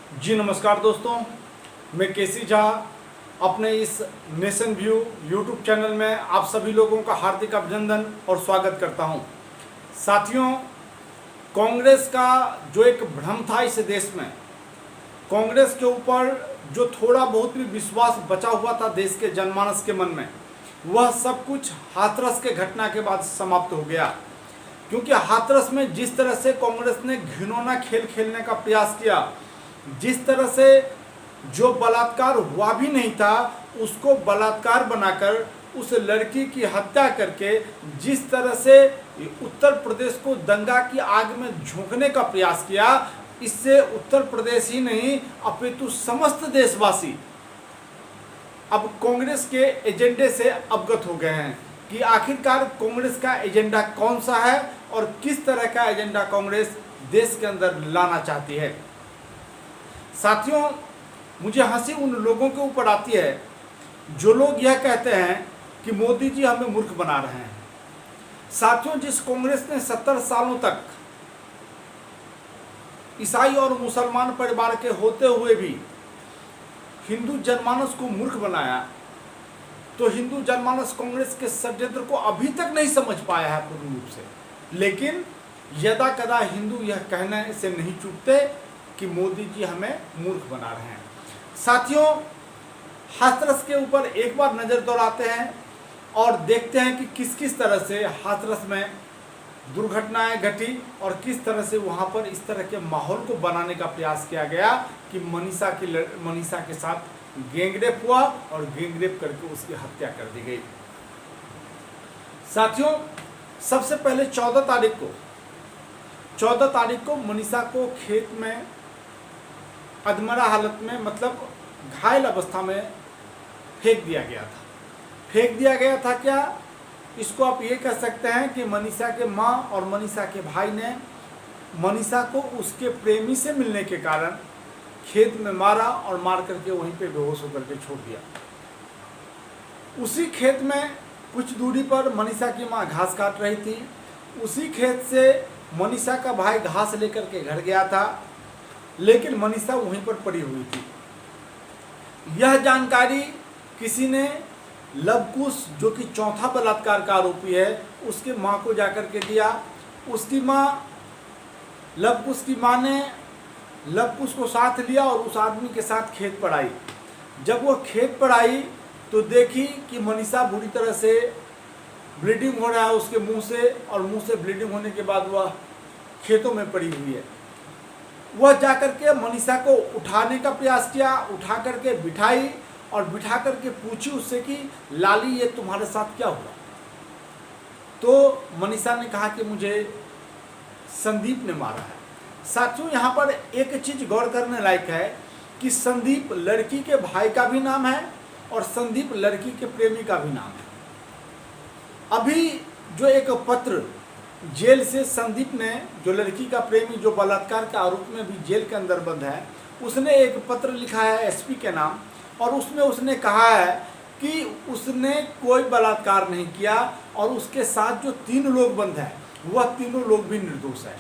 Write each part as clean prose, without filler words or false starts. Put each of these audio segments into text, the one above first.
जी नमस्कार दोस्तों, मैं केसी झा अपने इस नेशन व्यू यूट्यूब चैनल में आप सभी लोगों का हार्दिक अभिनंदन और स्वागत करता हूं। साथियों, कांग्रेस का जो एक भ्रम था इस देश में, कांग्रेस के ऊपर जो थोड़ा बहुत भी विश्वास बचा हुआ था देश के जनमानस के मन में, वह सब कुछ हाथरस के घटना के बाद समाप्त हो गया। क्योंकि हाथरस में जिस तरह से कांग्रेस ने घिनौना खेल खेलने का प्रयास किया, जिस तरह से जो बलात्कार हुआ भी नहीं था उसको बलात्कार बनाकर उस लड़की की हत्या करके जिस तरह से उत्तर प्रदेश को दंगा की आग में झोंकने का प्रयास किया, इससे उत्तर प्रदेश ही नहीं अपितु समस्त देशवासी अब कांग्रेस के एजेंडे से अवगत हो गए हैं कि आखिरकार कांग्रेस का एजेंडा कौन सा है और किस तरह का एजेंडा कांग्रेस देश के अंदर लाना चाहती है। साथियों, मुझे हंसी उन लोगों के ऊपर आती है जो लोग यह कहते हैं कि मोदी जी हमें मूर्ख बना रहे हैं। साथियों, जिस कांग्रेस ने 70 सालों तक ईसाई और मुसलमान परिवार के होते हुए भी हिंदू जनमानस को मूर्ख बनाया, तो हिंदू जनमानस कांग्रेस के षड्यंत्र को अभी तक नहीं समझ पाया है पूर्ण रूप से। लेकिन यदा कदा हिंदू यह कहने से नहीं चूकते कि मोदी जी हमें मूर्ख बना रहे हैं। साथियों, हाथरस के ऊपर एक बार नज़र दौड़ाते हैं और देखते हैं कि किस किस तरह से हाथरस में दुर्घटनाएं घटी और किस तरह से वहां पर इस तरह के माहौल को बनाने का प्रयास किया गया कि मनीषा के साथ गैंगरेप हुआ और गैंगरेप करके उसकी हत्या कर दी गई। साथियों, सबसे पहले 14 तारीख को मनीषा को खेत में अधमरा हालत में, मतलब घायल अवस्था में फेंक दिया गया था। क्या इसको आप ये कह सकते हैं कि मनीषा के माँ और मनीषा के भाई ने मनीषा को उसके प्रेमी से मिलने के कारण खेत में मारा और मार करके वहीं पे बेहोश होकर के छोड़ दिया। उसी खेत में कुछ दूरी पर मनीषा की माँ घास काट रही थी। उसी खेत से मनीषा का भाई घास लेकर के घर गया था, लेकिन मनीषा वहीं पर पड़ी हुई थी। यह जानकारी किसी ने लवकुश, जो कि चौथा बलात्कार का आरोपी है, उसके माँ को जाकर के दिया। उसकी माँ, लवकुश की माँ ने लवकुश को साथ लिया और उस आदमी के साथ खेत पर आई। जब वो खेत पर आई तो देखी कि मनीषा बुरी तरह से ब्लीडिंग हो रहा है उसके मुंह से, और मुंह से ब्लीडिंग होने के बाद वह खेतों में पड़ी हुई है। वह जाकर के मनीषा को उठाने का प्रयास किया, उठा करके बिठाई और बिठा करके पूछी उससे कि लाली, ये तुम्हारे साथ क्या हुआ? तो मनीषा ने कहा कि मुझे संदीप ने मारा है। साथियों, यहाँ पर एक चीज गौर करने लायक है कि संदीप लड़की के भाई का भी नाम है और संदीप लड़की के प्रेमी का भी नाम है। अभी जो एक पत्र जेल से संदीप ने, जो लड़की का प्रेमी जो बलात्कार के आरोप में भी जेल के अंदर बंद है, उसने एक पत्र लिखा है एसपी के नाम, और उसमें उसने कहा है कि उसने कोई बलात्कार नहीं किया और उसके साथ जो 3 लोग बंद हैं वह तीनों लोग भी निर्दोष हैं।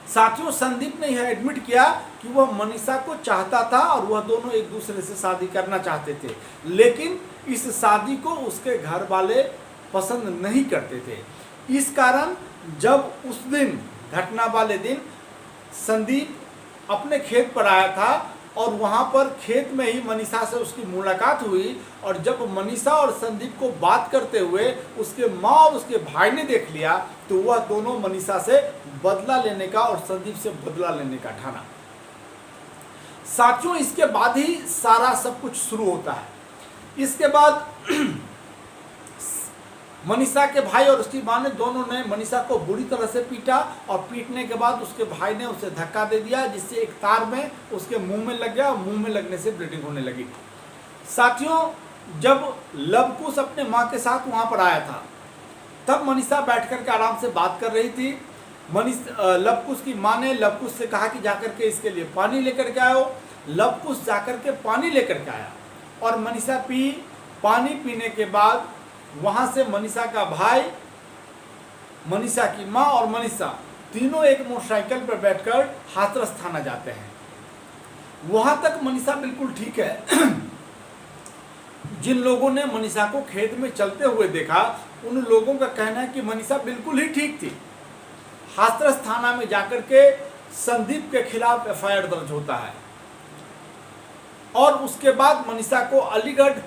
साथियों, संदीप ने यह एडमिट किया कि वह मनीषा को चाहता था और वह दोनों एक दूसरे से शादी करना चाहते थे, लेकिन इस शादी को उसके घर वाले पसंद नहीं करते थे। इस कारण जब उस दिन, घटना वाले दिन, संदीप अपने खेत पर आया था और वहां पर खेत में ही मनीषा से उसकी मुलाकात हुई, और जब मनीषा और संदीप को बात करते हुए उसके माँ और उसके भाई ने देख लिया तो वह दोनों मनीषा से बदला लेने का और संदीप से बदला लेने का ठाना। साथियों, इसके बाद ही सारा सब कुछ शुरू होता है। इसके बाद मनीषा के भाई और उसकी मां ने, दोनों ने मनीषा को बुरी तरह से पीटा, और पीटने के बाद उसके भाई ने उसे धक्का दे दिया जिससे एक तार में उसके मुंह में लग गया और मुंह में लगने से ब्लीडिंग होने लगी। साथियों, जब लवकुश अपने मां के साथ वहां पर आया था तब मनीषा बैठ कर के आराम से बात कर रही थी। लवकुश की मां ने लवकुश से कहा कि जाकर के इसके लिए पानी लेकर के आओ। लवकुश जाकर के पानी लेकर के आया और मनीषा पी। पानी पीने के बाद वहां से मनीषा का भाई, मनीषा की मां और मनीषा तीनों एक मोटरसाइकिल पर बैठकर हाथरस थाना जाते हैं। वहां तक मनीषा बिल्कुल ठीक है। जिन लोगों ने मनीषा को खेत में चलते हुए देखा उन लोगों का कहना है कि मनीषा बिल्कुल ही ठीक थी। हाथरस थाना में जाकर के संदीप के खिलाफ एफआईआर दर्ज होता है और उसके बाद मनीषा को अलीगढ़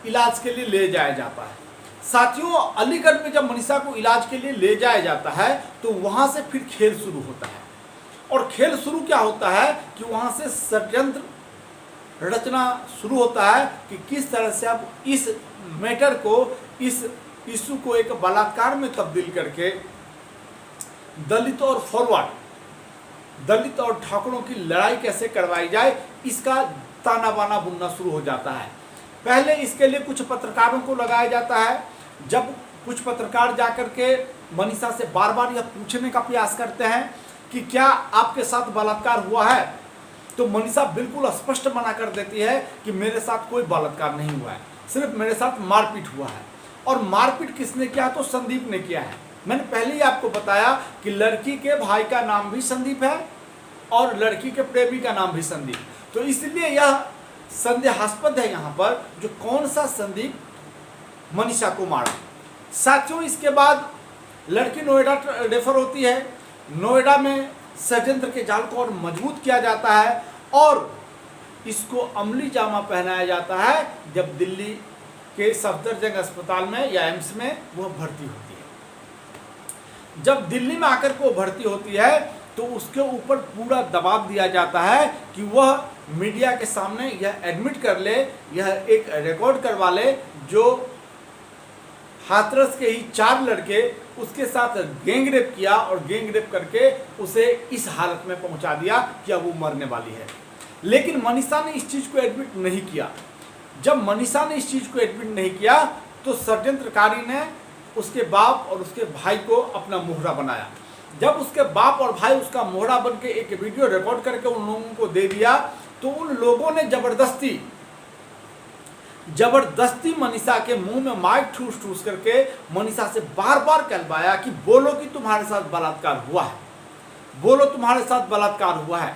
इलाज के लिए ले जाया जाता है। साथियों, अलीगढ़ में जब मनीषा को इलाज के लिए ले जाया जाता है तो वहां से फिर खेल शुरू होता है। और खेल शुरू क्या होता है कि वहां से षड्यंत्र रचना शुरू होता है कि किस तरह से अब इस मैटर को, इस इशू को एक बलात्कार में तब्दील करके दलित और फॉरवर्ड, दलित और ठाकुरों की लड़ाई कैसे करवाई जाए, इसका ताना बाना बुनना शुरू हो जाता है। पहले इसके लिए कुछ पत्रकारों को लगाया जाता है। जब कुछ पत्रकार जाकर के मनीषा से बार बार यह पूछने का प्रयास करते हैं कि क्या आपके साथ बलात्कार हुआ है, तो मनीषा बिल्कुल स्पष्ट मना कर देती है कि मेरे साथ कोई बलात्कार नहीं हुआ है, सिर्फ मेरे साथ मारपीट हुआ है। और मारपीट किसने किया, तो संदीप ने किया है। मैंने पहले ही आपको बताया कि लड़की के भाई का नाम भी संदीप है और लड़की के प्रेमी का नाम भी संदीप, तो इसलिए यह संदेहास्पद है यहाँ पर जो कौन सा संदीप मनीषा को मारा। साथियों, इसके बाद लड़की नोएडा रेफर होती है। नोएडा में षड्यंत्र के जाल को और मजबूत किया जाता है और इसको अमली जामा पहनाया जाता है जब दिल्ली के सफदरजंग अस्पताल में या एम्स में वह भर्ती होती है। जब दिल्ली में आकर के वो भर्ती होती है तो उसके ऊपर पूरा दबाव दिया जाता है कि वह मीडिया के सामने यह एडमिट कर ले, यह एक रिकॉर्ड करवा ले जो हाथरस के ही 4 लड़के उसके साथ गैंग रेप किया और गैंग रेप करके उसे इस हालत में पहुंचा दिया कि अब वो मरने वाली है। लेकिन मनीषा ने इस चीज़ को एडमिट नहीं किया। जब मनीषा ने इस चीज़ को एडमिट नहीं किया तो षड्यंत्रकारी ने उसके बाप और उसके भाई को अपना मोहरा बनाया। जब उसके बाप और भाई उसका मोहरा बन के एक वीडियो रिकॉर्ड करके उन लोगों को दे दिया तो उन लोगों ने जबरदस्ती मनीषा के मुंह में माइक ठूस ठूस करके मनीषा से बार बार कहलवाया कि बोलो कि तुम्हारे साथ बलात्कार हुआ है, बोलो तुम्हारे साथ बलात्कार हुआ है।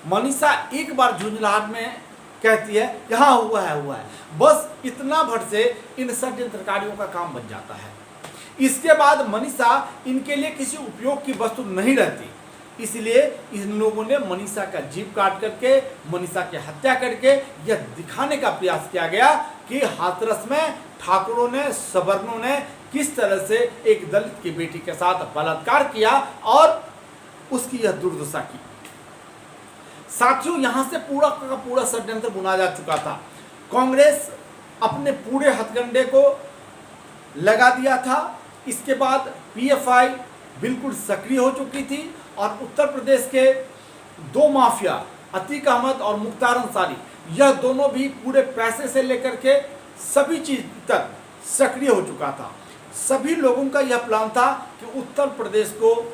मनीषा एक बार झुंझलाहट में कहती है यहाँ हुआ है। बस इतना भर से इन षड्यंत्रकारियों का काम बन जाता है। इसके बाद मनीषा इनके लिए किसी उपयोग की वस्तु नहीं रहती, इसलिए इन लोगों ने मनीषा का जीभ काट करके, मनीषा की हत्या करके यह दिखाने का प्रयास किया गया कि हाथरस में ठाकुरों ने, सवर्णों ने किस तरह से एक दलित की बेटी के साथ बलात्कार किया और उसकी यह दुर्दशा की। साथियों, यहां से पूरा का पूरा षड्यंत्र बुना जा चुका था। कांग्रेस अपने पूरे हथकंडे को लगा दिया था। इसके बाद पीएफआई बिल्कुल सक्रिय हो चुकी थी और उत्तर प्रदेश के 2 माफिया अतीक अहमद और मुख्तार अंसारी, यह दोनों भी पूरे पैसे से लेकर के सभी चीज तक सक्रिय हो चुका था। सभी लोगों का यह प्लान था कि उत्तर प्रदेश को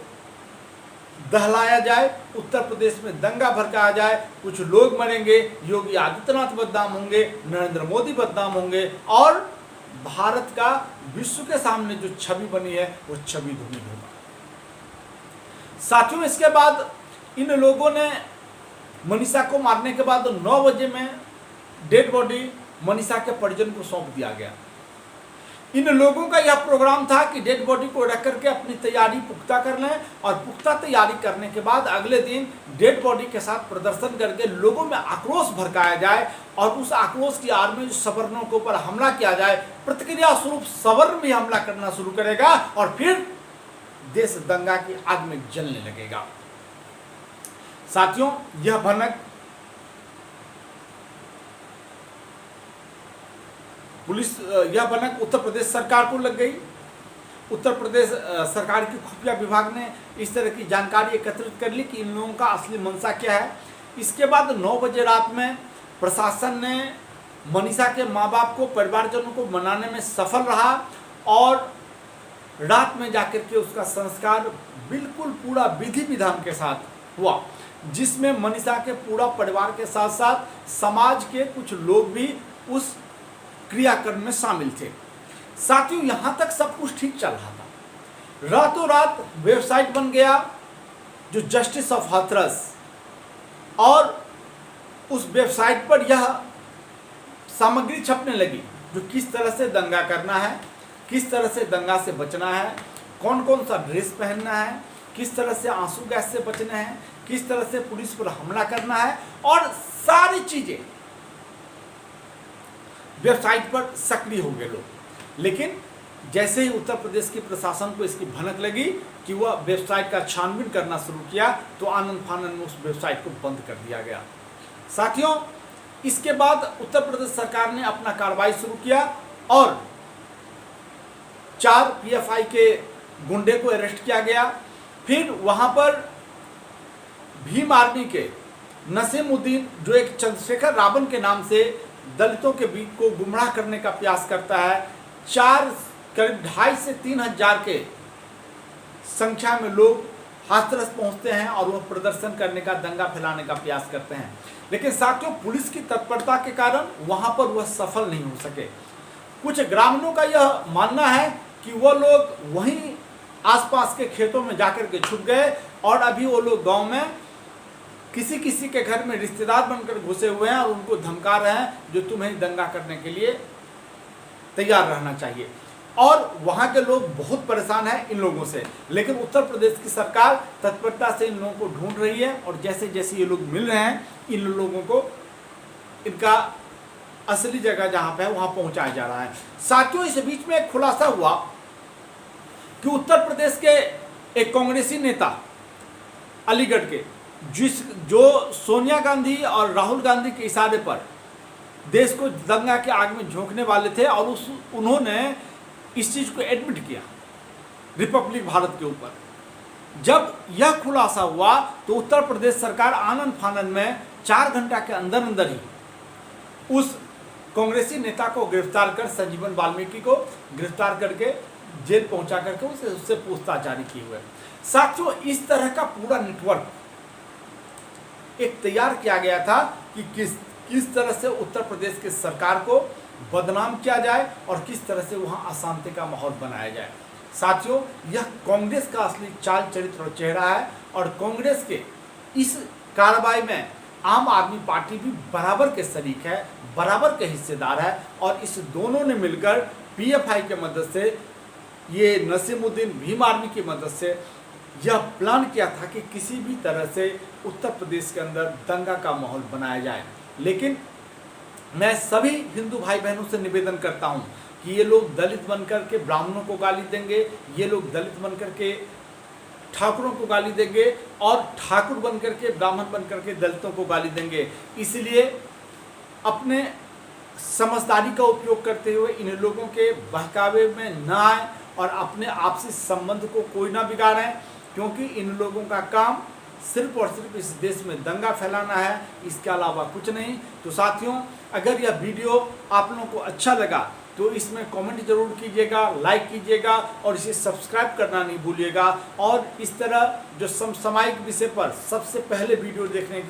दहलाया जाए, उत्तर प्रदेश में दंगा भड़काया जाए, कुछ लोग मरेंगे, योगी आदित्यनाथ बदनाम होंगे, नरेंद्र मोदी बदनाम होंगे और भारत का विश्व के सामने जो छवि बनी है वो छवि धूमिल होगा। साथियों, इसके बाद इन लोगों ने मनीषा को मारने के बाद 9 बजे में डेड बॉडी मनीषा के परिजन को सौंप दिया गया। इन लोगों का यह प्रोग्राम था कि डेड बॉडी को रख करके अपनी तैयारी पुख्ता कर लें और पुख्ता तैयारी करने के बाद अगले दिन डेड बॉडी के साथ प्रदर्शन करके लोगों में आक्रोश भड़काया जाए और उस आक्रोश की आड़ में जो सवर्णों के ऊपर हमला किया जाए। प्रतिक्रिया स्वरूप सवर्ण भी हमला करना शुरू करेगा और फिर देश दंगा की आग में जलने लगेगा। साथियों, यह भनक उत्तर प्रदेश सरकार को लग गई। उत्तर प्रदेश सरकार की खुफिया विभाग ने इस तरह की जानकारी एकत्रित कर ली कि इन लोगों का असली मंशा क्या है। इसके बाद 9 बजे रात में प्रशासन ने मनीषा के माँ बाप को, परिवारजनों को मनाने में सफल रहा और रात में जाकर के उसका संस्कार बिल्कुल पूरा विधि विधान के साथ हुआ, जिसमें मनीषा के पूरा परिवार के साथ साथ समाज के कुछ लोग भी उस क्रियाक्रम में शामिल थे। साथियों, यहां तक सब कुछ ठीक चल रहा था। रातों रात वेबसाइट बन गया जो जस्टिस ऑफ हाथरस और उस वेबसाइट पर यह सामग्री छपने लगी जो किस तरह से दंगा करना है, किस तरह से दंगा से बचना है, कौन कौन सा ड्रेस पहनना है, किस तरह से आंसू गैस से बचना है, किस तरह से पुलिस पर हमला करना है, और सारी चीजें वेबसाइट पर सक्रिय हो गए लोग। लेकिन जैसे ही उत्तर प्रदेश की प्रशासन को इसकी भनक लगी कि वह वेबसाइट का छानबीन करना शुरू किया, तो आनंद फानंद में उस वेबसाइट को बंद कर दिया गया। साथियों, इसके बाद उत्तर प्रदेश सरकार ने अपना कार्रवाई शुरू किया और 4 पीएफआई के गुंडे को अरेस्ट किया गया। फिर वहां पर भीम आर्मी के नसीमुद्दीन, जो एक चंद्रशेखर रावण के नाम से दलितों के बीच को गुमराह करने का प्रयास करता है, करीब 2,500 से 3,000 के संख्या में लोग हाथरस पहुंचते हैं और वह प्रदर्शन करने का, दंगा फैलाने का प्रयास करते हैं। लेकिन साथियों, पुलिस की तत्परता के कारण वहां पर वह सफल नहीं हो सके। कुछ ग्रामीणों का यह मानना है कि वो लोग वहीं आसपास के खेतों में जाकर के छुप गए और अभी वो लोग गांव में किसी किसी के घर में रिश्तेदार बनकर घुसे हुए हैं और उनको धमका रहे हैं जो तुम्हें दंगा करने के लिए तैयार रहना चाहिए। और वहां के लोग बहुत परेशान हैं इन लोगों से। लेकिन उत्तर प्रदेश की सरकार तत्परता से इन लोगों को ढूंढ रही है और जैसे जैसे ये लोग मिल रहे हैं, इन लोगों को इनका असली जगह जहां पे है वहां पहुंचाया जा रहा है। साथियों, इस बीच में एक खुलासा हुआ कि उत्तर प्रदेश के एक कांग्रेसी नेता अलीगढ़ के, जो सोनिया गांधी और राहुल गांधी के इशारे पर देश को दंगा के आग में झोंकने वाले थे और उन्होंने इस चीज को एडमिट किया रिपब्लिक भारत के ऊपर। जब यह खुलासा हुआ तो उत्तर प्रदेश सरकार आनंद फानंद में 4 घंटा के अंदर अंदर ही उस कांग्रेसी नेता को गिरफ्तार कर, संजीवन वाल्मीकि को गिरफ्तार करके जेल पहुंचा करके उससे पूछताछ जारी की हुई है। साथियों, इस तरह का पूरा नेटवर्क एक तैयार किया गया था कि किस तरह से उत्तर प्रदेश की सरकार को बदनाम किया जाए और किस तरह से वहां अशांति का माहौल बनाया जाए। साथियों, यह कांग्रेस का असली चाल चरित्र और चेहरा है और कांग्रेस के इस कार्रवाई में आम आदमी पार्टी भी बराबर के शरीक है, बराबर के हिस्सेदार है और इस दोनों ने मिलकर पीएफआई के मदद से, ये नसीमुद्दीन भीम आर्मी की मदद से यह प्लान किया था कि किसी भी तरह से उत्तर प्रदेश के अंदर दंगा का माहौल बनाया जाए। लेकिन मैं सभी हिंदू भाई बहनों से निवेदन करता हूं कि ये लोग दलित बनकर के ब्राह्मणों को गाली देंगे, ये लोग दलित बनकर के ठाकुरों को गाली देंगे और ठाकुर बनकर के, ब्राह्मण बनकर के दलितों को गाली देंगे। इसलिए अपने समझदारी का उपयोग करते हुए इन लोगों के बहकावे में न आए और अपने आपसी संबंध को कोई ना बिगाड़ें, क्योंकि इन लोगों का काम सिर्फ और सिर्फ इस देश में दंगा फैलाना है, इसके अलावा कुछ नहीं। तो साथियों, अगर यह वीडियो आप लोगों को अच्छा लगा तो इसमें कमेंट जरूर कीजिएगा, लाइक कीजिएगा और इसे सब्सक्राइब करना नहीं भूलिएगा। और इस तरह जो समसामयिक विषय पर सबसे पहले वीडियो देखने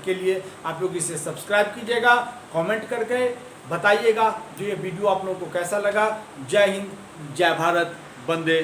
के लिए आप लोग इसे सब्सक्राइब कीजिएगा, कमेंट करके बताइएगा जो ये वीडियो आप लोगों को कैसा लगा। जय हिंद, जय भारत, वंदे।